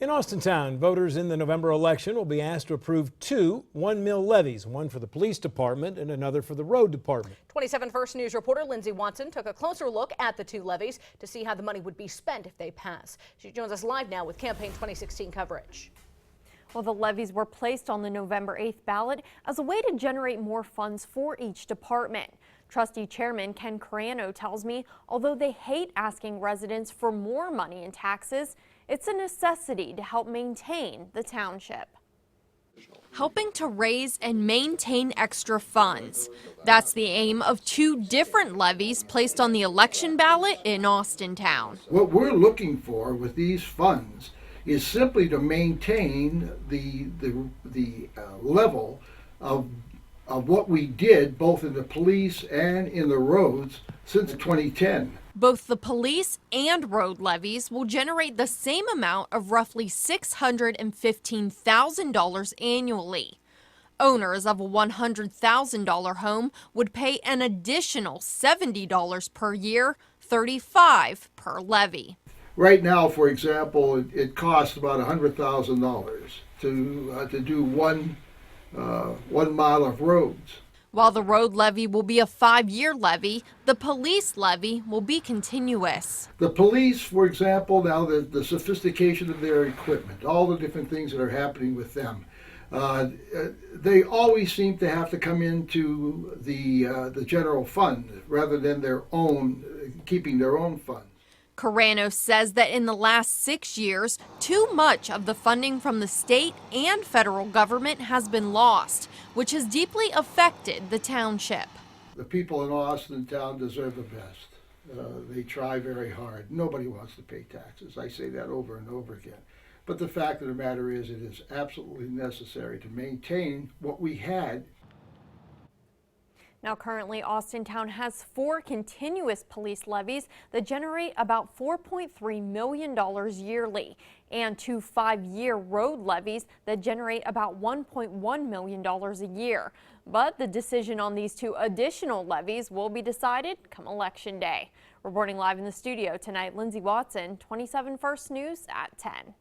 In Austintown, voters in the November election will be asked to approve two 1 mil levies, one for the police department and another for the road department. 27 First News reporter Lindsay Watson took a closer look at the two levies to see how the money would be spent if they pass. She joins us live now with Campaign 2016 coverage. Well, the levies were placed on the November 8th ballot as a way to generate more funds for each department. Trustee Chairman Ken Carano tells me although they hate asking residents for more money in taxes, it's a necessity to help maintain the township. Helping to raise and maintain extra funds. That's the aim of two different levies placed on the election ballot in Austintown. What we're looking for with these funds is simply to maintain the level of what we did both in the police and in the roads since 2010. Both the police and road levies will generate the same amount of roughly $615,000 annually. Owners of a $100,000 home would pay an additional $70 per year, $35 per levy. Right now, for example, it costs about $100,000 to do one mile of roads. While the road levy will be a 5-year levy, the police levy will be continuous. The police, for example, now the sophistication of their equipment, all the different things that are happening with them, they always seem to have to come into the general fund rather than keeping their own funds. Carano says that in the last 6 years, too much of the funding from the state and federal government has been lost, which has deeply affected the township. The people in Austintown deserve the best. They try very hard. Nobody wants to pay taxes. I say that over and over again. But the fact of the matter is it is absolutely necessary to maintain what we had. Now, currently, Austintown has 4 continuous police levies that generate about $4.3 million yearly and 2 5-year road levies that generate about $1.1 million a year. But the decision on these 2 additional levies will be decided come Election Day. Reporting live in the studio tonight, Lindsay Watson, 27 First News at 10.